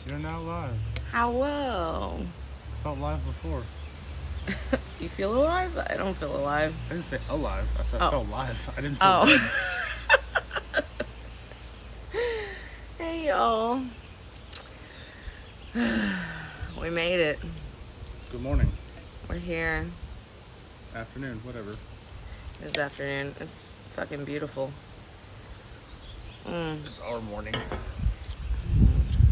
You're now live. Hello. I felt live before. You feel alive? I don't feel alive. I didn't say alive. I said I Oh. felt live. I didn't feel dead. Oh. Hey, y'all. We made it. Good morning. We're here. Afternoon. Whatever. This afternoon. It's fucking beautiful. It's our morning.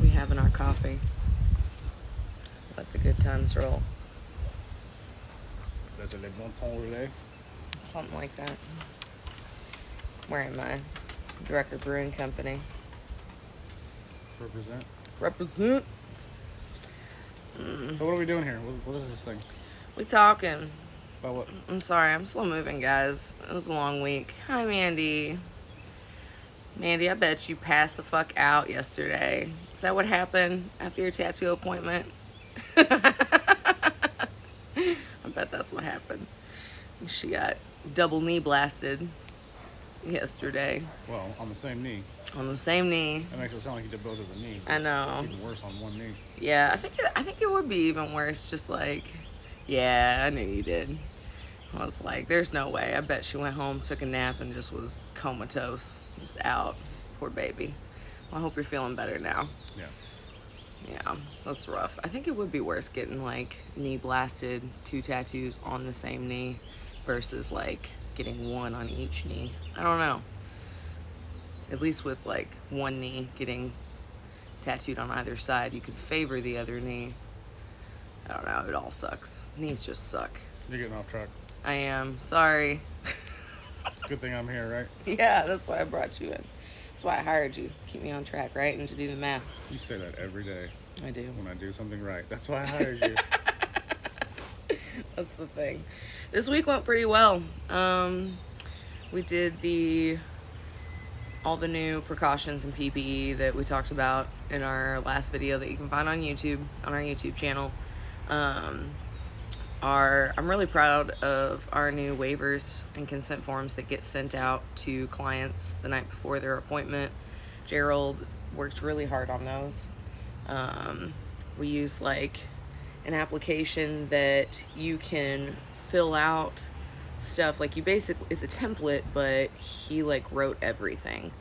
We having our coffee. Let the good times roll. There's a le bon temps relais. Something like that. Where am I? Director Brewing Company. Represent. Represent. So what are we doing here? What is this thing? We talking. About what? I'm sorry, I'm slow moving, guys. It was a long week. Hi, Mandy. Mandy, I bet you passed the fuck out yesterday. Is that what happened after your tattoo appointment? I bet that's what happened. She got double knee blasted yesterday Well, on the same knee. on the same knee. That makes it sound like you did both of the knee. I know. It's even worse on one knee. Yeah, I think it would be even worse. Just like, yeah, I knew you did. I was like, there's no way. I bet she went home, took a nap, and just was comatose, just out. Poor baby. Well, I hope you're feeling better now. Yeah. Yeah, that's rough. I think it would be worse getting like knee blasted, 2 tattoos on the same knee, versus like getting 1 on each knee. I don't know. At least with like one knee getting tattooed on either side, you could favor the other knee. I don't know. It all sucks. Knees just suck. You're getting off track. I am. Sorry. It's a good thing I'm here, right? Yeah, that's why I brought you in. That's why I hired you. Keep me on track, right? And to do the math. You say that every day I do. when I do something right. That's why I hired you. That's the thing. This week went pretty well. We did all the new precautions and PPE that we talked about in our last video that you can find on YouTube, on our YouTube channel. I'm really proud of our new waivers and consent forms that get sent out to clients the night before their appointment. Gerald worked really hard on those. We use like an application that you can fill out stuff. Like you basically, it's a template, but he like wrote everything.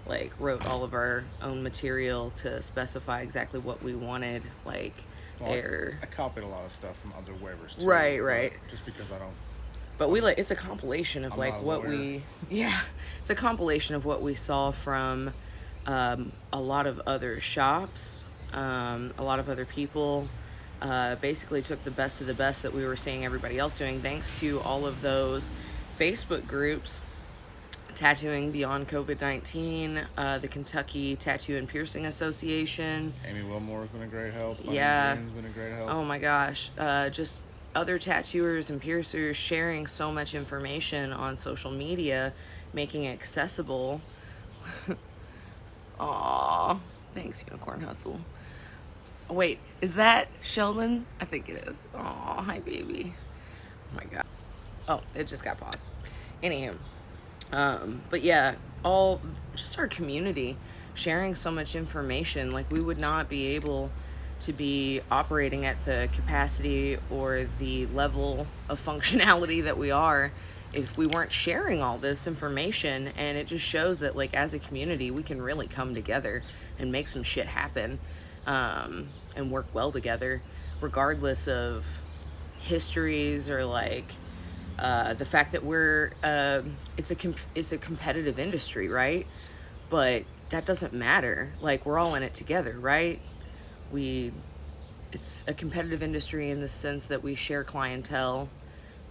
Like wrote all of our own material to specify exactly what we wanted. Like Well, I copied a lot of stuff from other waivers too. Right. Just because I don't. But we like, it's a compilation of I'm like not a what lawyer. it's a compilation of what we saw from a lot of other shops, a lot of other people. Basically took the best of the best that we were seeing everybody else doing, thanks to all of those Facebook groups. Tattooing Beyond COVID-19, the Kentucky Tattoo and Piercing Association. Amy Wilmore has been a great help. Bunny Yeah. Green's been a great help. Oh my gosh. Just other tattooers and piercers sharing so much information on social media, making it accessible. Aw, thanks, Unicorn Hustle. Oh, wait, is that Sheldon? I think it is. Aw, hi, baby. Oh my god. Oh, it just got paused. Anywho. But yeah, just our community sharing so much information. Like we would not be able to be operating at the capacity or the level of functionality that we are if we weren't sharing all this information. And it just shows that like as a community, we can really come together and make some shit happen, and work well together, regardless of histories or like the fact that it's a competitive industry, right? But that doesn't matter. Like we're all in it together, right? It's a competitive industry in the sense that we share clientele,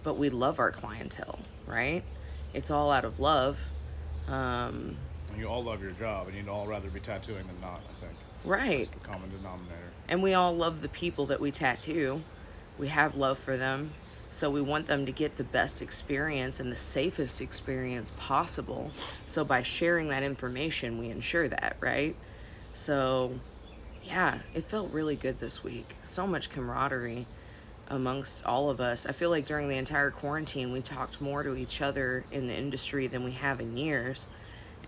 but we love our clientele, right? It's all out of love. And you all love your job, and you'd all rather be tattooing than not, I think. Right. That's the common denominator. And we all love the people that we tattoo. We have love for them. So we want them to get the best experience and the safest experience possible. So by sharing that information, we ensure that, right? So yeah, it felt really good this week. So much camaraderie amongst all of us. I feel like during the entire quarantine, we talked more to each other in the industry than we have in years.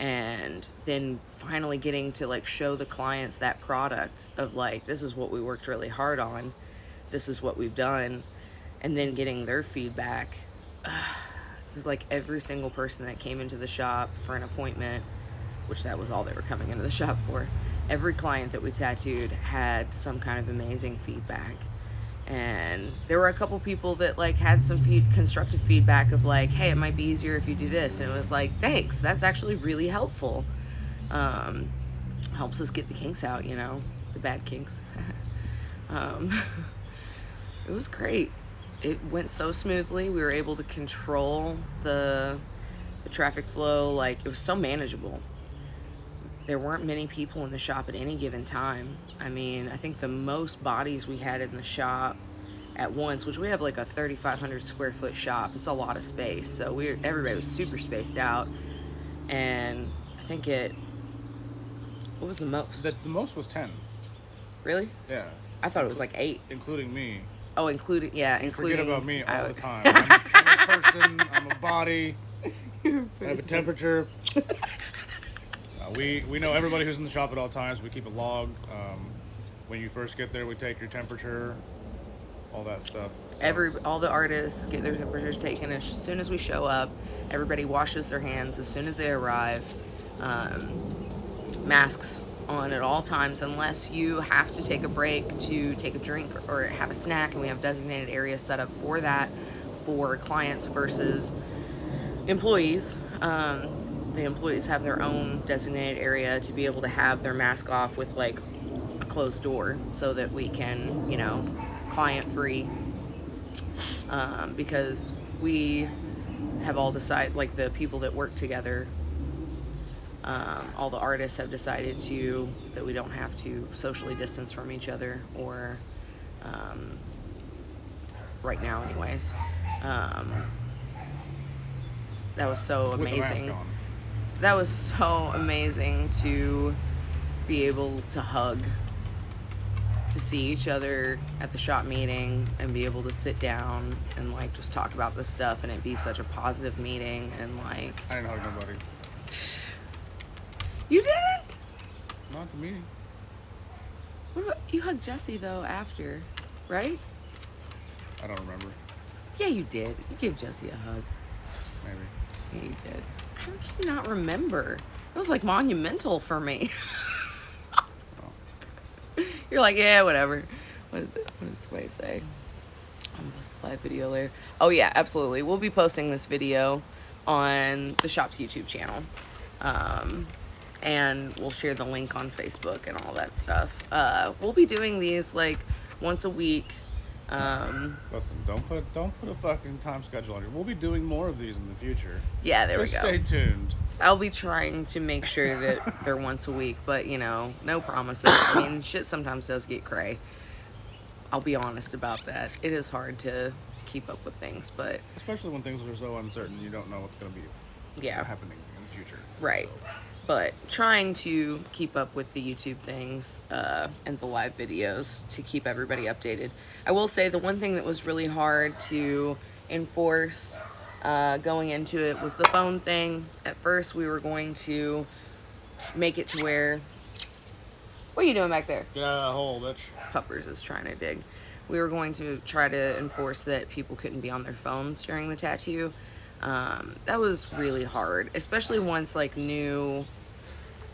and then finally getting to like show the clients that product of like, this is what we worked really hard on, this is what we've done, and then getting their feedback. It was like every single person that came into the shop for an appointment, which that was all they were coming into the shop for, every client that we tattooed had some kind of amazing feedback. And there were a couple people that like had some constructive feedback of like, hey, it might be easier if you do this, and it was like, thanks, that's actually really helpful. Helps us get the kinks out, you know, the bad kinks. It was great. It went so smoothly. We were able to control the traffic flow. Like, it was so manageable. There weren't many people in the shop at any given time. I mean, I think the most bodies we had in the shop at once, which we have like a 3,500 square foot shop. It's a lot of space. So everybody was super spaced out. And I think what was the most? The most was 10. Really? Yeah. I thought it was like 8. Including me. Oh, including. Forget about me all the time. I'm a person, I'm a body, I have a temperature. We know everybody who's in the shop at all times. We keep a log. When you first get there, we take your temperature, all that stuff. So. All the artists get their temperatures taken as soon as we show up. Everybody washes their hands as soon as they arrive. Masks on at all times, unless you have to take a break to take a drink or have a snack, and we have designated areas set up for that for clients versus employees. The employees have their own designated area to be able to have their mask off with like a closed door so that we can, you know, client free, because we have all decided, like the people that work together, all the artists have decided that we don't have to socially distance from each other, or right now anyways. That was so amazing. With the mask on. That was so amazing to be able to hug, to see each other at the shop meeting, and be able to sit down and like just talk about this stuff, and it be such a positive meeting. And like, I didn't hug nobody. You didn't? Not at the meeting. What about you? Hugged Jesse though after, right? I don't remember. Yeah, you did. You gave Jesse a hug. Maybe. Yeah, you did. How can you not remember? It was like monumental for me. Oh. You're like, yeah, whatever. What did somebody say? I'm gonna post a live video later. Oh yeah, absolutely. We'll be posting this video on the shop's YouTube channel. And we'll share the link on Facebook and all that stuff. We'll be doing these like once a week. Listen, don't put a fucking time schedule on it. We'll be doing more of these in the future. Yeah, there Just we go. Stay tuned. I'll be trying to make sure that they're once a week, but you know, no promises. I mean, shit sometimes does get cray. I'll be honest about that. It is hard to keep up with things, but Especially when things are so uncertain, you don't know what's going to be happening in the future. Right. But trying to keep up with the YouTube things and the live videos to keep everybody updated. I will say the one thing that was really hard to enforce going into it was the phone thing. At first we were going to make it to where... What are you doing back there? Get out of that hole, bitch. Puppers is trying to dig. We were going to try to enforce that people couldn't be on their phones during the tattoo. That was really hard, especially once like new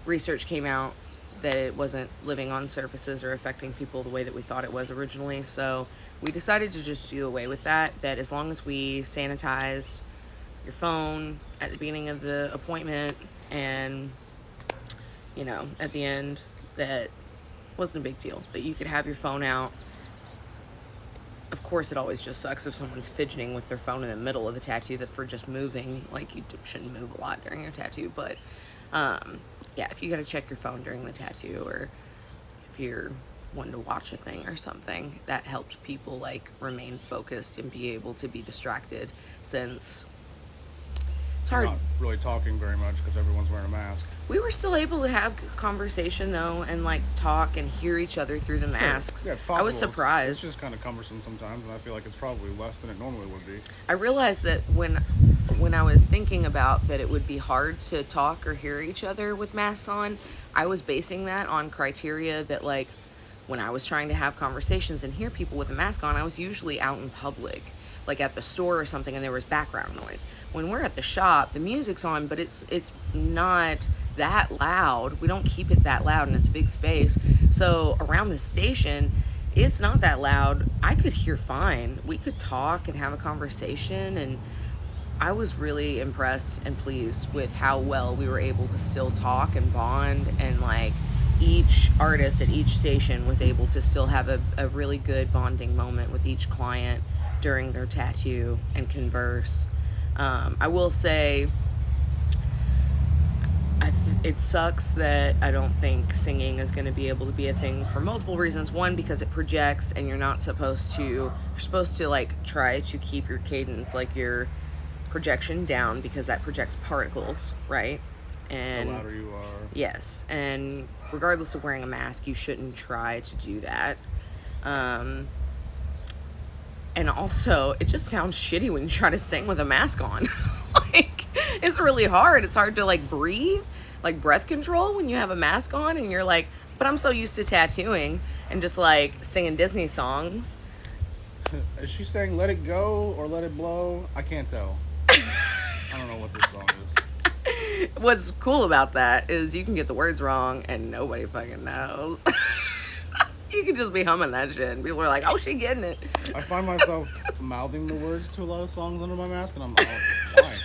research came out that it wasn't living on surfaces or affecting people the way that we thought it was originally. So we decided to just do away with that as long as we sanitized your phone at the beginning of the appointment and, you know, at the end, that wasn't a big deal, that you could have your phone out. Of course, it always just sucks if someone's fidgeting with their phone in the middle of the tattoo, that for just moving, like, you shouldn't move a lot during a tattoo. But yeah, if you got to check your phone during the tattoo, or if you're wanting to watch a thing or something, that helped people like remain focused and be able to be distracted, since it's hard. Not really talking very much because everyone's wearing a mask. We were still able to have conversation though, and like talk and hear each other through the masks. Yeah, it's possible. I was surprised. It's just kind of cumbersome sometimes, and I feel like it's probably less than it normally would be. I realized that when I was thinking about that it would be hard to talk or hear each other with masks on, I was basing that on criteria that like when I was trying to have conversations and hear people with a mask on, I was usually out in public, like at the store or something, and there was background noise. When we're at the shop, the music's on, but it's not that loud. We don't keep it that loud, and it's a big space. So around the station, it's not that loud. I could hear fine. We could talk and have a conversation, and I was really impressed and pleased with how well we were able to still talk and bond, and like each artist at each station was able to still have a really good bonding moment with each client during their tattoo and converse. I will say it sucks that I don't think singing is going to be able to be a thing for multiple reasons. One, because it projects and you're supposed to like try to keep your cadence, like your projection down, because that projects particles, right? And The louder you are. yes, and regardless of wearing a mask, you shouldn't try to do that. And also, it just sounds shitty when you try to sing with a mask on. Like, it's really hard. It's hard to like breathe, like breath control when you have a mask on, and you're like, but I'm so used to tattooing and just like singing Disney songs. Is she saying "Let It Go" or "Let It Blow"? I can't tell. I don't know what this song is. What's cool about that is you can get the words wrong and nobody fucking knows. You could just be humming that shit and people are like, oh, she getting it. I find myself mouthing the words to a lot of songs under my mask, and I'm like, why?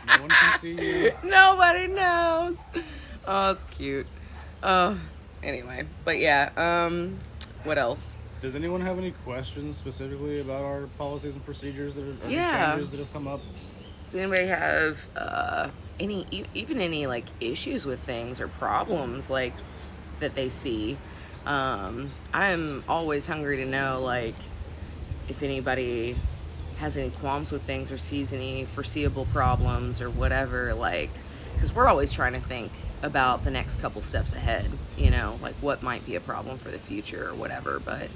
No one can see you. Nobody knows. Oh, it's cute. Anyway, but yeah, what else? Does anyone have any questions specifically about our policies and procedures that are Yeah. changes that have come up? Does anybody have any like issues with things or problems like that they see? I'm always hungry to know like if anybody has any qualms with things or sees any foreseeable problems or whatever, like, because we're always trying to think about the next couple steps ahead, you know, like what might be a problem for the future or whatever. But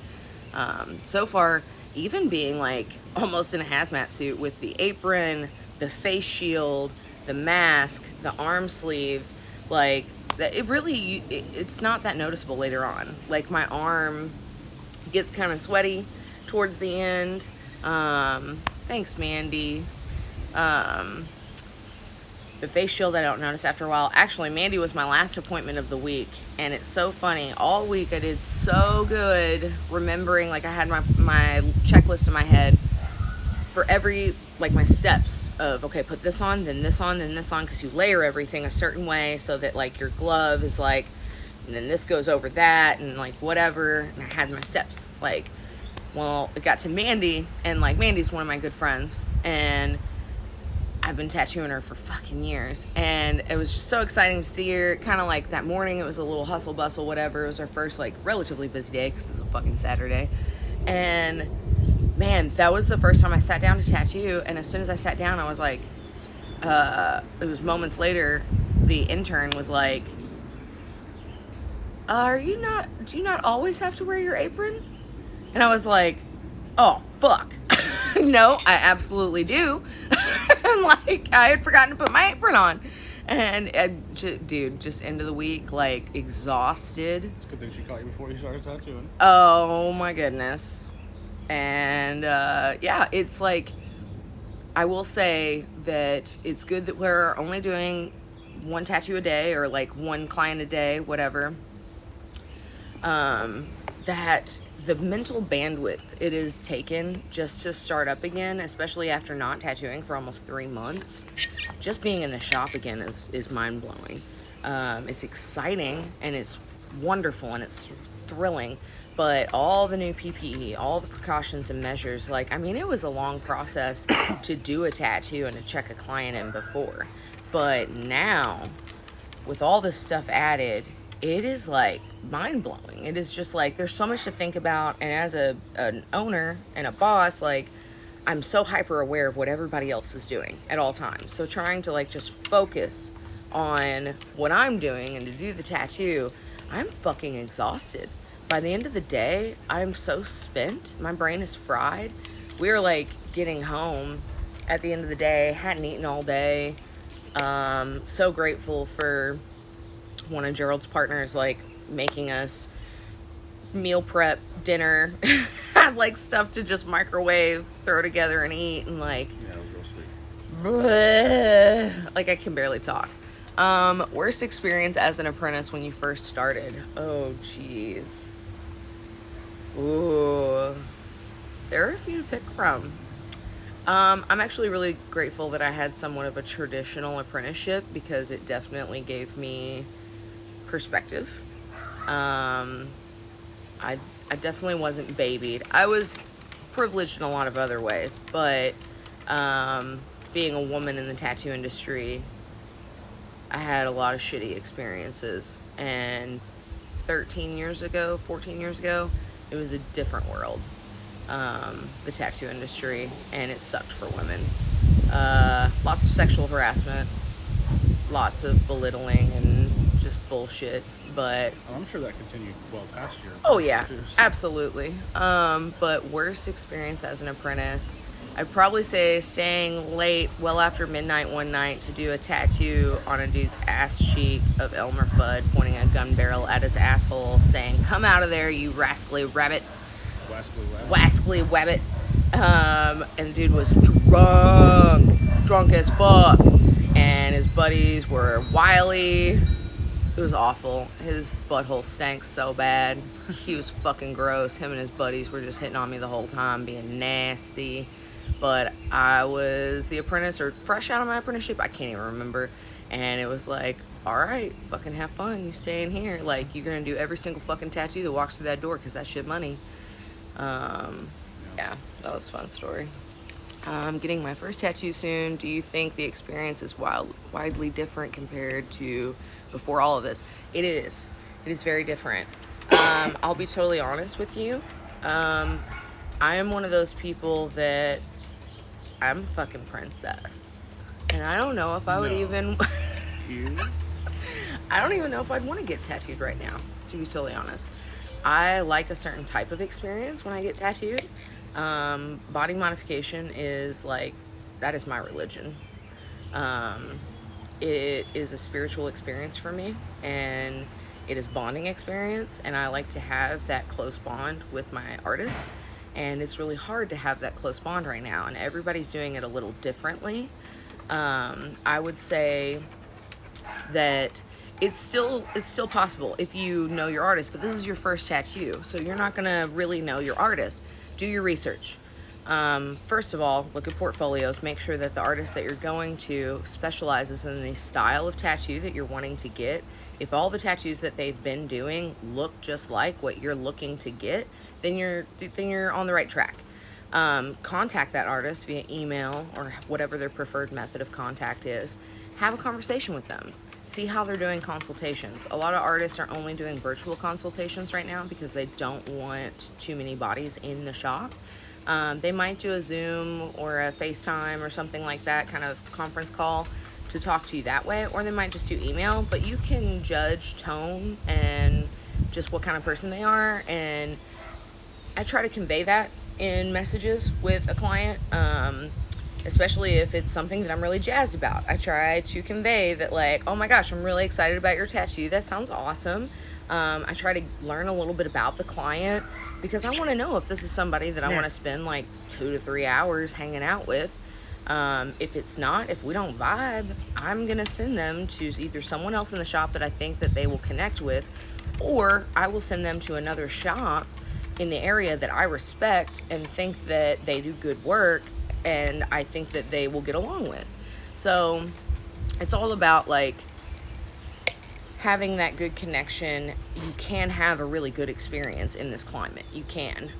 so far, even being like almost in a hazmat suit with the apron, the face shield, the mask, the arm sleeves, like that, it's not that noticeable later on. Like my arm gets kind of sweaty towards the end. Thanks, Mandy. The face shield I don't notice after a while. Actually, Mandy was my last appointment of the week, and it's so funny. All week I did so good remembering, like I had my checklist in my head for every, like my steps of, okay, put this on, then this on, then this on, because you layer everything a certain way so that like your glove is like, and then this goes over that, and like whatever, and I had my steps. Like, well, it got to Mandy, and like Mandy's one of my good friends, and I've been tattooing her for fucking years, and it was just so exciting to see her. Kind of like that morning, it was a little hustle bustle, whatever. It was our first like relatively busy day because it's a fucking Saturday, and man, that was the first time I sat down to tattoo. And as soon as I sat down, I was like, it was moments later, the intern was like, do you not always have to wear your apron? And I was like, oh fuck. No, I absolutely do. And like I had forgotten to put my apron on, and dude, just end of the week, like exhausted. It's a good thing she caught you before you started tattooing. Oh my goodness. And yeah, it's like, I will say that it's good that we're only doing one tattoo a day, or like one client a day, whatever. That the mental bandwidth it is taken just to start up again, especially after not tattooing for almost 3 months, just being in the shop again is mind-blowing. It's exciting and it's wonderful and it's thrilling, but all the new PPE, all the precautions and measures, like, I mean, it was a long process to do a tattoo and to check a client in before, but now with all this stuff added, it is like mind-blowing. It is just like there's so much to think about, and as an owner and a boss, like I'm so hyper aware of what everybody else is doing at all times, so trying to like just focus on what I'm doing and to do the tattoo, I'm fucking exhausted. By the end of the day, I'm so spent. My brain is fried. We were like getting home at the end of the day, hadn't eaten all day. So grateful for one of Gerald's partners like making us meal prep dinner. Had like stuff to just microwave, throw together and eat, and like Yeah, it was real sweet. like I can barely talk. Worst experience as an apprentice when you first started. Oh jeez. Ooh. There are a few to pick from. I'm actually really grateful that I had somewhat of a traditional apprenticeship because it definitely gave me perspective. I definitely wasn't babied. I was privileged in a lot of other ways, but being a woman in the tattoo industry, I had a lot of shitty experiences. And 13 years ago, 14 years ago, it was a different world, the tattoo industry, and it sucked for women. Lots of sexual harassment, lots of belittling and just bullshit. But Oh, I'm sure that continued well past your. oh yeah, too, so- absolutely. But worst experience as an apprentice, I'd probably say staying late, well after midnight one night to do a tattoo on a dude's ass cheek of Elmer Fudd, pointing a gun barrel at his asshole, saying, "Come out of there, you rascally rabbit, wascally wabbit." And the dude was drunk as fuck, and his buddies were wily. It was awful. His butthole stank so bad. He was fucking gross. Him and his buddies were just hitting on me the whole time, being nasty. But I was the apprentice, or fresh out of my apprenticeship, I can't even remember. And it was like, all right, fucking have fun. You stay in here. Like, you're going to do every single fucking tattoo that walks through that door because that's shit money. Yeah, that was a fun story. I'm getting my first tattoo soon. Do you think the experience is widely different compared to before all of this? It is. It is very different. I'll be totally honest with you. I am one of those people that I'm a fucking princess. And I don't know if I would No. even... You? I don't even know if I'd want to get tattooed right now, to be totally honest. I like a certain type of experience when I get tattooed. Body modification is like, that is my religion. It is a spiritual experience for me, and it is bonding experience, and I like to have that close bond with my artist, and it's really hard to have that close bond right now, and everybody's doing it a little differently. I would say that it's still possible if you know your artist, but this is your first tattoo, so you're not gonna really know your artist. Do your research. First of all, look at portfolios. Make sure that the artist that you're going to specializes in the style of tattoo that you're wanting to get. If all the tattoos that they've been doing look just like what you're looking to get, then you're on the right track. Contact that artist via email or whatever their preferred method of contact is. Have a conversation with them. See how they're doing consultations. A lot of artists are only doing virtual consultations right now because they don't want too many bodies in the shop. They might do a Zoom or a FaceTime or something like that, kind of conference call to talk to you that way, or they might just do email, but you can judge tone and just what kind of person they are, and I try to convey that in messages with a client, especially if it's something that I'm really jazzed about. I try to convey that, like, oh my gosh, I'm really excited about your tattoo. That sounds awesome. I try to learn a little bit about the client because I want to know if this is somebody that I want to spend like 2 to 3 hours hanging out with. If it's not, if we don't vibe, I'm going to send them to either someone else in the shop that I think that they will connect with, or I will send them to another shop in the area that I respect and think that they do good work and I think that they will get along with. So it's all about like having that good connection. You can have a really good experience in this climate. You can.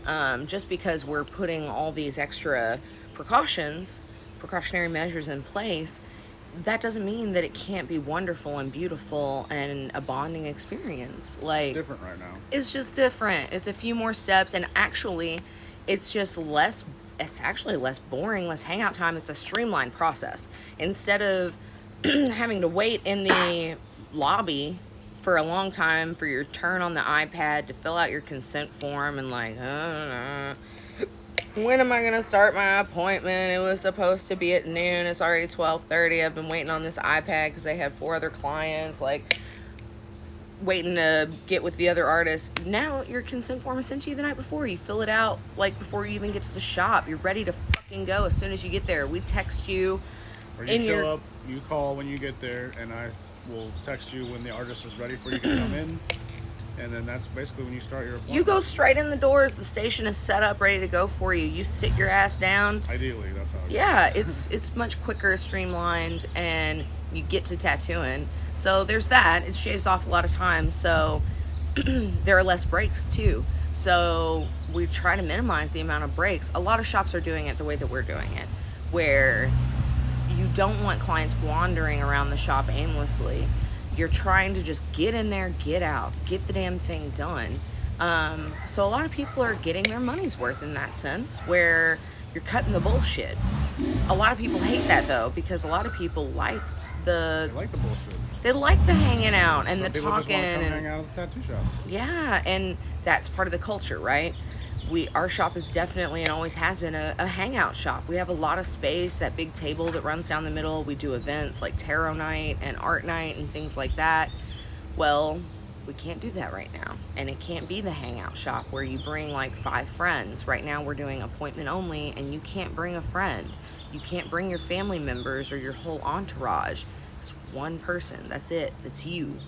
Just because we're putting all these extra precautionary measures in place, that doesn't mean that it can't be wonderful and beautiful and a bonding experience. Like, Different right now. it's just different. It's a few more steps, and actually it's actually less boring, less hangout time. It's a streamlined process. Instead of having to wait in the lobby for a long time for your turn on the iPad to fill out your consent form and like, when am I gonna start my appointment? It was supposed to be at noon. It's already 12:30. I've been waiting on this iPad because they had 4 other clients, like waiting to get with the other artist. Now your consent form is sent to you the night before. You fill it out like before you even get to the shop. You're ready to fucking go as soon as you get there. We text you. Or you show up, you call when you get there, and I will text you when the artist is ready for you to come in. And then that's basically when you start your appointment. You go straight in the doors. The station is set up, ready to go for you. You sit your ass down. Ideally, that's how it goes. Yeah, it's much quicker, streamlined, and you get to tattooing. So there's that. It shaves off a lot of time. So there are less breaks too. So we try to minimize the amount of breaks. A lot of shops are doing it the way that we're doing it, where you don't want clients wandering around the shop aimlessly. You're trying to just get in there, get out, get the damn thing done. So a lot of people are getting their money's worth in that sense, where you're cutting the bullshit. A lot of people hate that though, because a lot of people liked They like the bullshit. they like the hanging out and Some the people just talking wanna come and hang out at the tattoo shop. yeah, and that's part of the culture, right? Our shop is definitely and always has been a hangout shop. We have a lot of space, that big table that runs down the middle. We do events like tarot night and art night and things like that. Well, we can't do that right now. And it can't be the hangout shop where you bring like 5 friends. Right now we're doing appointment only, and you can't bring a friend. You can't bring your family members or your whole entourage. It's one person. That's it. That's you.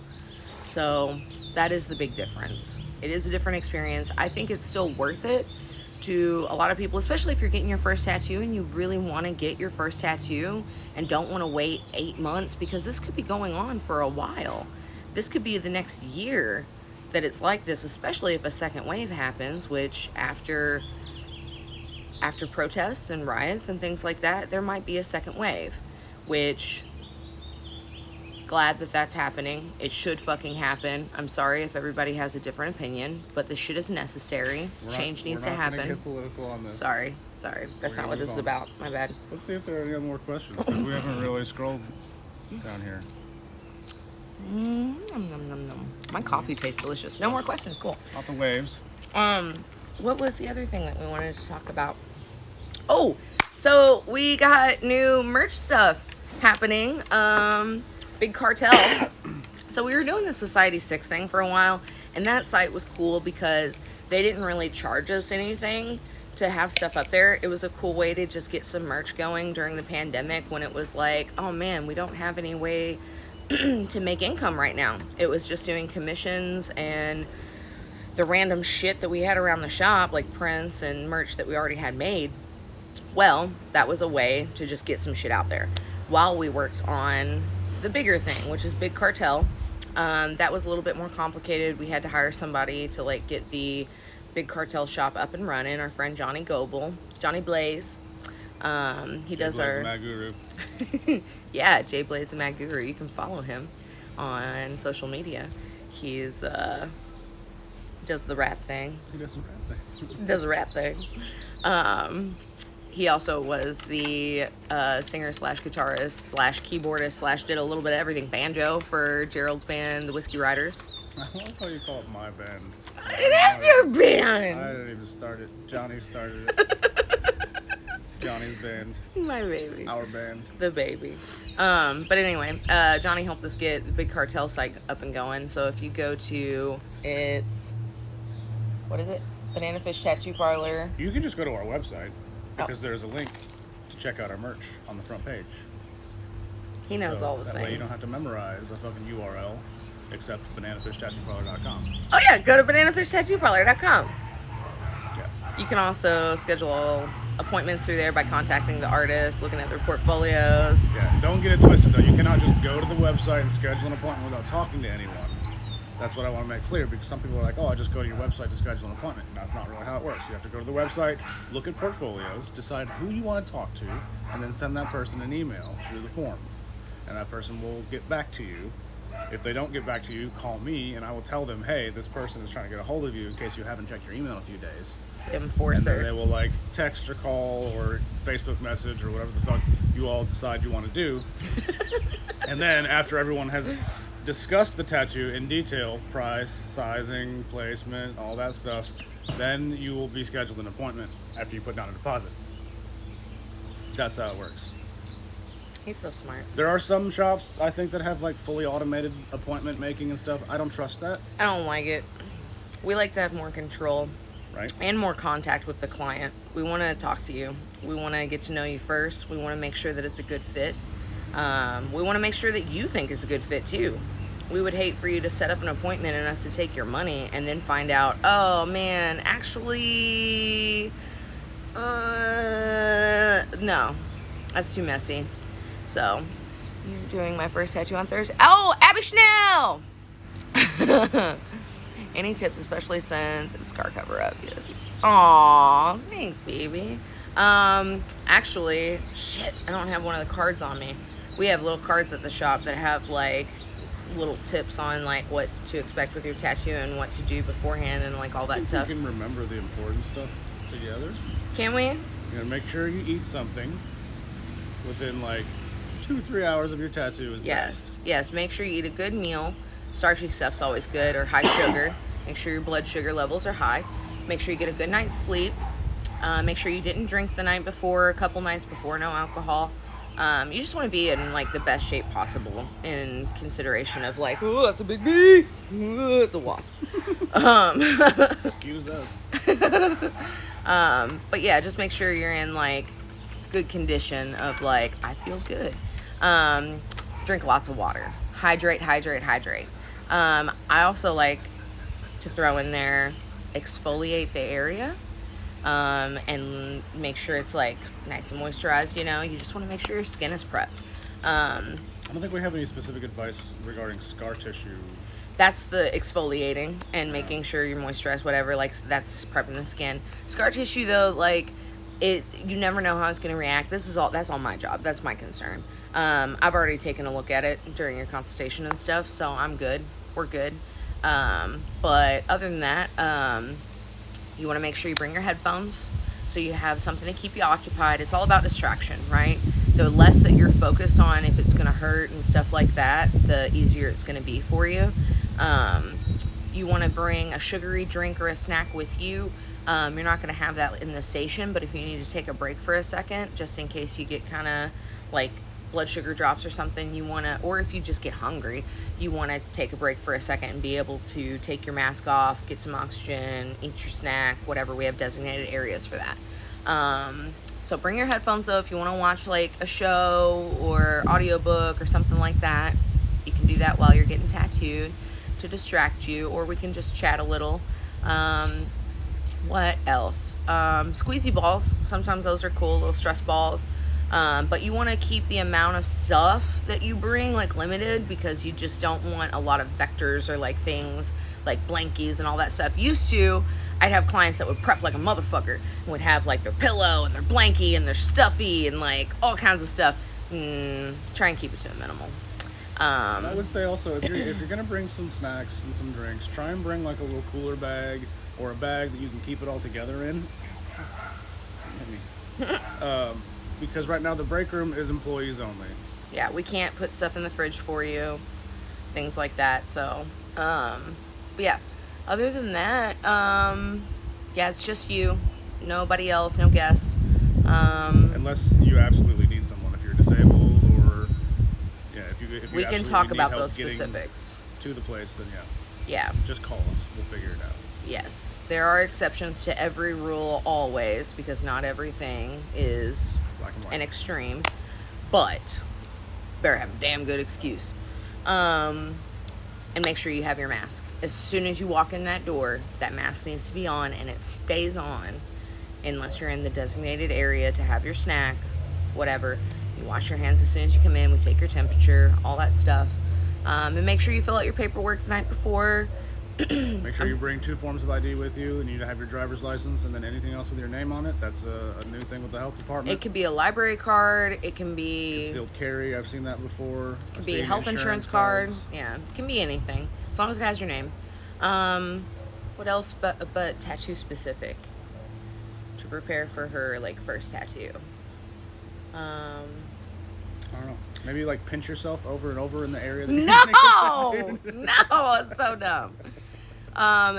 So that is the big difference. It is a different experience. I think it's still worth it to a lot of people, especially if you're getting your first tattoo and you really want to get your first tattoo and don't want to wait 8 months, because this could be going on for a while. This could be the next year that it's like this, especially if a second wave happens, which after protests and riots and things like that, there might be a second wave, which glad that that's happening. It should fucking happen. I'm sorry if everybody has a different opinion, but this shit is necessary. Change needs to happen. We're not going to get political on this. Sorry. That's not what this is about. My bad. Let's see if there are any other more questions, because we haven't really scrolled down here. Nom, nom, nom, nom. My coffee tastes delicious. No more questions. Cool. Lots of waves. What was the other thing that we wanted to talk about? Oh, so we got new merch stuff happening. Big Cartel. So we were doing the Society 6 thing for a while, and that site was cool because they didn't really charge us anything to have stuff up there. It was a cool way to just get some merch going during the pandemic, when it was like, oh man, we don't have any way to make income right now. It was just doing commissions and the random shit that we had around the shop, like prints and merch that we already had made. Well, that was a way to just get some shit out there while we worked on the bigger thing, which is Big Cartel. That was a little bit more complicated. We had to hire somebody to like get the Big Cartel shop up and running. Our friend Johnny Goebel, Johnny Blaze. He does our Mad Guru. yeah, Jay Blaze the Mad Guru. You can follow him on social media. He's does the rap thing. He does some rap thing. Does a rap thing. He also was the singer slash guitarist slash keyboardist slash did a little bit of everything. Banjo for Gerald's band, the Whiskey Riders. I love how you call it my band. It is your band! I didn't even start it. Johnny started it. Johnny's band. My baby. Our band. The baby. But anyway, Johnny helped us get the Big Cartel site up and going. So if you go to, what is it? Banana Fish Tattoo Parlor. You can just go to our website, because there's a link to check out our merch on the front page. He knows all the that things. way you don't have to memorize a fucking URL, except bananafishtattooparlor.com. Oh yeah, go to bananafishtattooparlor.com. Yeah. You can also schedule appointments through there by contacting the artists, looking at their portfolios. Yeah, don't get it twisted though. You cannot just go to the website and schedule an appointment without talking to anyone. That's what I want to make clear, because some people are like, oh, I just go to your website to schedule an appointment. And that's not really how it works. You have to go to the website, look at portfolios, decide who you want to talk to, and then send that person an email through the form. And that person will get back to you. If they don't get back to you, call me, and I will tell them, hey, this person is trying to get a hold of you in case you haven't checked your email in a few days. It's the And then enforcer. they will like text or call or Facebook message or whatever the fuck you all decide you want to do. And then after everyone has discussed the tattoo in detail, price, sizing, placement, all that stuff, then you will be scheduled an appointment after you put down a deposit. That's how it works. He's so smart. There are some shops, I think, that have like fully automated appointment making and stuff. I don't trust that, I don't like it. We like to have more control right? and more contact with the client. We want to talk to you. We want to get to know you first. We want to make sure that it's a good fit. We want to make sure that you think it's a good fit too. We would hate for you to set up an appointment and us to take your money and then find out, oh man, actually, no, that's too messy. So, you're doing my first tattoo on Thursday. Oh, Abby Schnell! Any tips, especially since it's scar cover up? Yes. Aw, thanks, baby. Actually, shit, I don't have one of the cards on me. We have little cards at the shop that have like little tips on like what to expect with your tattoo and what to do beforehand and like all that stuff. You can remember the important stuff together. Can we? You gotta make sure you eat something within like 2-3 hours of your tattoo is best. Yes. Make sure you eat a good meal. Starchy stuff's always good, or high sugar. Make sure your blood sugar levels are high. Make sure you get a good night's sleep. Make sure you didn't drink the night before, a couple nights before, no alcohol. You just want to be in like the best shape possible in consideration of like, oh, that's a big bee. Oh, it's a wasp. Excuse us. But yeah, just make sure you're in like good condition of like, I feel good. Drink lots of water. Hydrate. I also like to throw in there, exfoliate the area. And make sure it's like nice and moisturized, you know. You just want to make sure your skin is prepped. I don't think we have any specific advice regarding scar tissue. That's the exfoliating and making sure you're moisturized, whatever. Like, that's prepping the skin. Scar tissue, though, like, you never know how it's going to react. That's all my job. That's my concern. I've already taken a look at it during your consultation and stuff, so I'm good. We're good. But other than that, you want to make sure you bring your headphones so you have something to keep you occupied. It's all about distraction, right? The less that you're focused on if it's going to hurt and stuff like that, the easier it's going to be for you. You want to bring a sugary drink or a snack with you. You're not going to have that in the station, but if you need to take a break for a second, just in case you get kind of like blood sugar drops or something, you want to, or if you just get hungry, you want to take a break for a second and be able to take your mask off, get some oxygen, eat your snack, whatever. We have designated areas for that. So bring your headphones though if you want to watch like a show or audiobook or something like that. You can do that while you're getting tattooed to distract you, or we can just chat a little. What else? Squeezy balls. Sometimes those are cool, little stress balls. But you want to keep the amount of stuff that you bring like limited, because you just don't want a lot of vectors or like things like blankies and all that stuff. Used to, I'd have clients that would prep like a motherfucker and would have like their pillow and their blankie and their stuffy and like all kinds of stuff. Try and keep it to a minimal. I would say also, if you're gonna bring some snacks and some drinks, try and bring like a little cooler bag or a bag that you can keep it all together in. Because right now the break room is employees only. Yeah, we can't put stuff in the fridge for you, things like that. So, but yeah, other than that, yeah, it's just you, nobody else, no guests. Unless you absolutely need someone, if you're disabled, or yeah, if you we can absolutely talk need about help those getting specifics. to the place, then Yeah. just call us. We'll figure it out. Yes, there are exceptions to every rule always, because not everything is Black and white. an extreme, but better have a damn good excuse. And make sure you have your mask. As soon as you walk in that door, that mask needs to be on, and it stays on unless you're in the designated area to have your snack, whatever. You wash your hands as soon as you come in. We take your temperature, all that stuff. And make sure you fill out your paperwork the night before. Make sure you bring 2 forms of ID with you, and you have your driver's license, and then anything else with your name on it. That's a new thing with the health department. It could be a library card. It can be Concealed carry. I've seen that before. It could be a health insurance card. Yeah, it can be anything as long as it has your name. What else but tattoo specific to prepare for her like first tattoo? I don't know. Maybe like pinch yourself over and over in the area that you No, no, it's so dumb.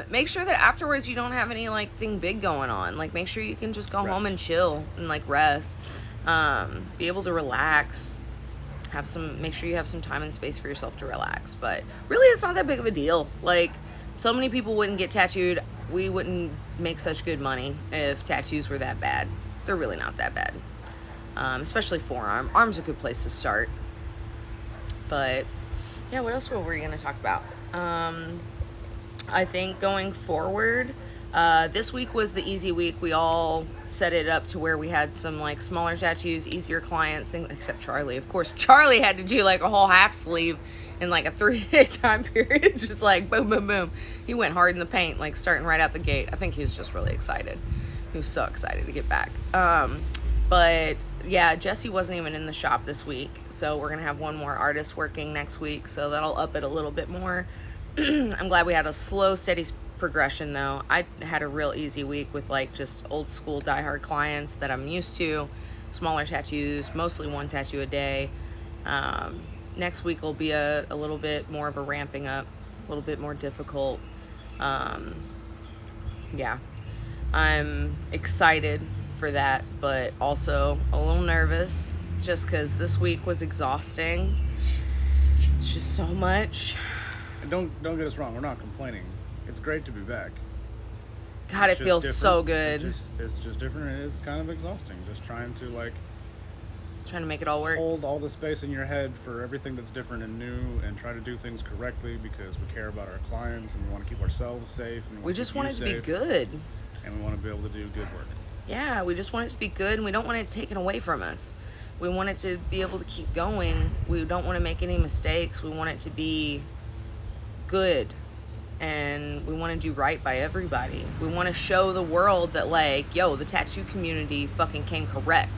Make sure that afterwards you don't have any like thing big going on. Like make sure you can just go home and chill and like rest. Be able to relax. Make sure you have some time and space for yourself to relax. But really, it's not that big of a deal. Like so many people wouldn't get tattooed. We wouldn't make such good money if tattoos were that bad. They're really not that bad. Especially forearm. Arm's a good place to start. But yeah, what else were we going to talk about? I think going forward, this week was the easy week. We all set it up to where we had some like smaller tattoos, easier clients, things, except Charlie. Of course, Charlie had to do like a whole half sleeve in like a 3-day time period. Just like boom, boom, boom. He went hard in the paint, like starting right out the gate. I think he was just really excited. He was so excited to get back. But yeah, Jesse wasn't even in the shop this week. So we're going to have one more artist working next week. So that'll up it a little bit more. I'm glad we had a slow, steady progression though. I had a real easy week with like just old school diehard clients that I'm used to. Smaller tattoos, mostly one tattoo a day. Next week will be a little bit more of a ramping up, a little bit more difficult. Yeah, I'm excited for that, but also a little nervous just because this week was exhausting. It's just so much. And don't get us wrong, we're not complaining. It's great to be back. God, it feels so good. It's just different and it is kind of exhausting. Just trying to make it all work. Hold all the space in your head for everything that's different and new and try to do things correctly because we care about our clients and we want to keep ourselves safe. And we just want it to be good. And we want to be able to do good work. Yeah, we just want it to be good and we don't want it taken away from us. We want it to be able to keep going. We don't want to make any mistakes. We want it to be good. And we want to do right by everybody. We want to show the world that like, yo, the tattoo community fucking came correct.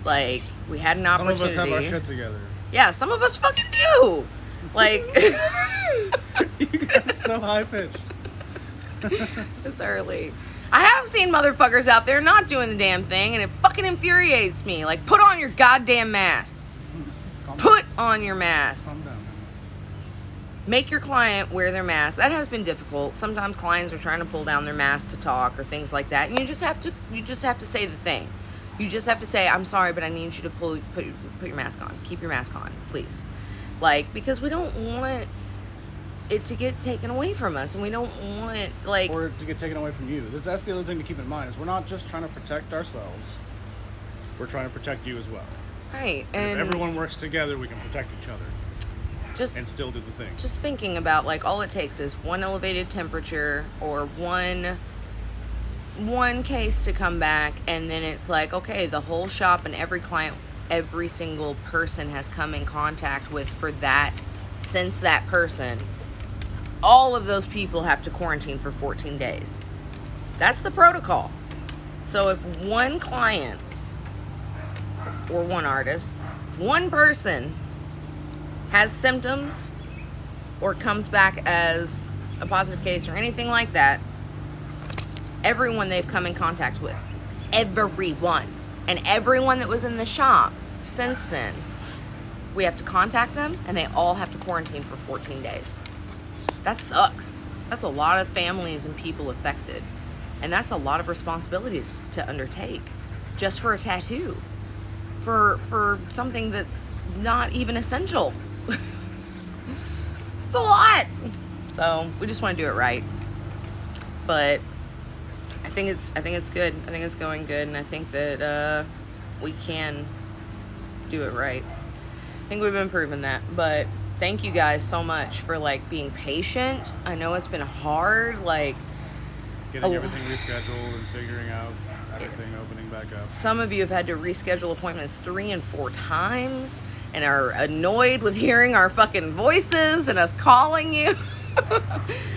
Like, we had an opportunity. Some of us have our shit together. Yeah, some of us fucking do. Like, you got so high pitched. It's early. I have seen motherfuckers out there not doing the damn thing, and it fucking infuriates me. Like, put on your goddamn mask. Put on your mask. Calm down. Make your client wear their mask. That has been difficult. Sometimes clients are trying to pull down their mask to talk or things like that, and you just have to say the thing. You just have to say, I'm sorry, but I need you to put your mask on. Keep your mask on, please. Like, because we don't want it to get taken away from us, and we don't want, like... Or to get taken away from you. That's the other thing to keep in mind, is we're not just trying to protect ourselves. We're trying to protect you as well. Right, and if everyone works together, we can protect each other. And still do the thing. Just thinking about, like, all it takes is one elevated temperature or one case to come back, and then it's like, okay, the whole shop and every client, every single person has come in contact with since that person, all of those people have to quarantine for 14 days. That's the protocol. So if one client or one artist, if one person has symptoms or comes back as a positive case or anything like that, everyone they've come in contact with, everyone, and everyone that was in the shop since then, we have to contact them, and they all have to quarantine for 14 days. That sucks. That's a lot of families and people affected, and that's a lot of responsibilities to undertake just for a tattoo, for something that's not even essential. It's a lot. So we just want to do it right, but I think it's good. I think it's going good, and I think that we can do it right. I think we've been proving that. But thank you guys so much for like being patient. I know it's been hard, like getting everything rescheduled and figuring out everything opening back up. Some of you have had to reschedule appointments 3 and 4 times and are annoyed with hearing our fucking voices and us calling you.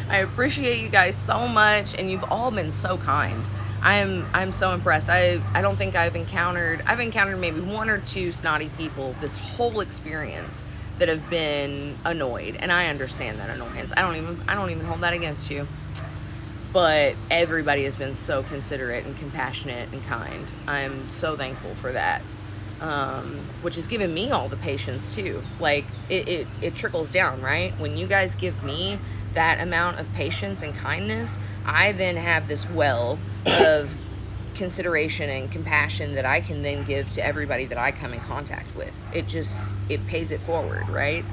I appreciate you guys so much, and you've all been so kind. I'm so impressed. I don't think I've encountered maybe 1 or 2 snotty people this whole experience that have been annoyed, and I understand that annoyance. I don't even hold that against you. But everybody has been so considerate and compassionate and kind. I'm so thankful for that. which has given me all the patience too. Like it trickles down, right? When you guys give me that amount of patience and kindness, I then have this well of consideration and compassion that I can then give to everybody that I come in contact with. It pays it forward, right?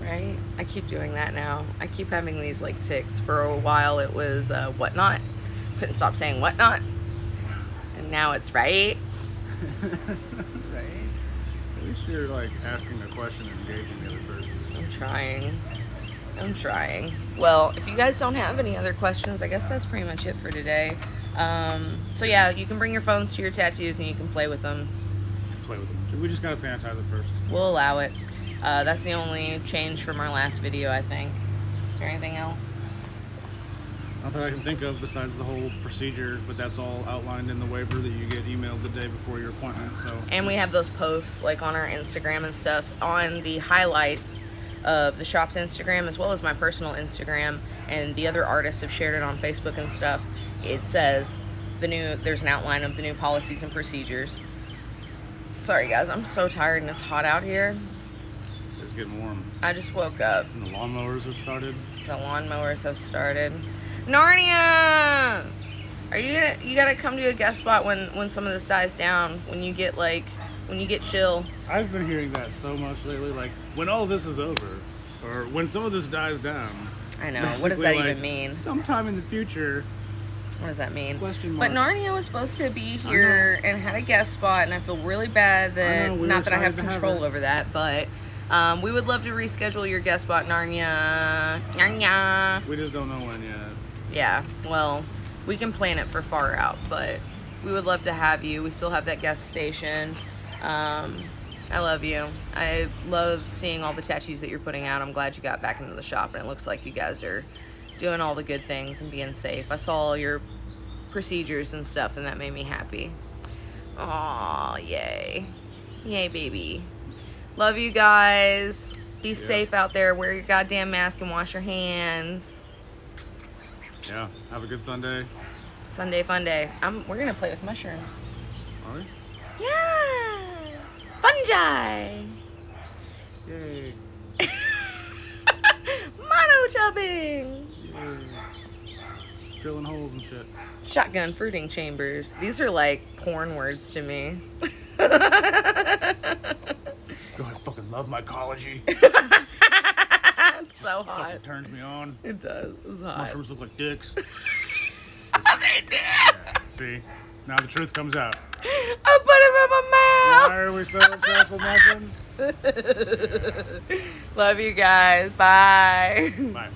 Right? I keep doing that now. I keep having these like tics. For a while it was whatnot. Couldn't stop saying whatnot. And now it's right. Right? At least you're like asking a question and engaging the other person. I'm trying. Well, if you guys don't have any other questions, I guess that's pretty much it for today. So yeah, you can bring your phones to your tattoos and you can play with them. Play with them. We just gotta sanitize it first. We'll allow it. That's the only change from our last video, I think. Is there anything else? Not that I can think of besides the whole procedure, but that's all outlined in the waiver that you get emailed the day before your appointment. So. And we have those posts like on our Instagram and stuff on the highlights of the shop's Instagram as well as my personal Instagram, and the other artists have shared it on Facebook and stuff. It says there's an outline of the new policies and procedures. Sorry guys, I'm so tired and it's hot out here. It's getting warm. I just woke up. And the lawnmowers have started. The lawnmowers have started. Narnia! You gotta come to a guest spot when some of this dies down, when you get chill. I've been hearing that so much lately, like, when all this is over, or when some of this dies down. I know, what does that like, even mean? Sometime in the future. What does that mean? Question mark. But Narnia was supposed to be here and had a guest spot, and I feel really bad that, not that I have control over that, but we would love to reschedule your guest spot, Narnia. Narnia. We just don't know when yet. Yeah, well, we can plan it for far out, but we would love to have you. We still have that guest station. I love you. I love seeing all the tattoos that you're putting out. I'm glad you got back into the shop, and it looks like you guys are doing all the good things and being safe. I saw all your procedures and stuff, and that made me happy. Aw, yay. Yay, baby. Love you guys. Be safe out there. Wear your goddamn mask and wash your hands. Yeah. Have a good Sunday. Sunday fun day. We're gonna play with mushrooms. Are we? Yeah. Fungi. Yay. Monotubbing. Yay. Drilling holes and shit. Shotgun fruiting chambers. These are like porn words to me. God, I fucking love mycology. It's so hot. Fucking turns me on. It does. It's hot. Mushrooms look like dicks. They do. Yeah. See? Now the truth comes out. I put Why are we so obsessed with mushrooms? him in my mouth. Love you guys. Bye. Bye.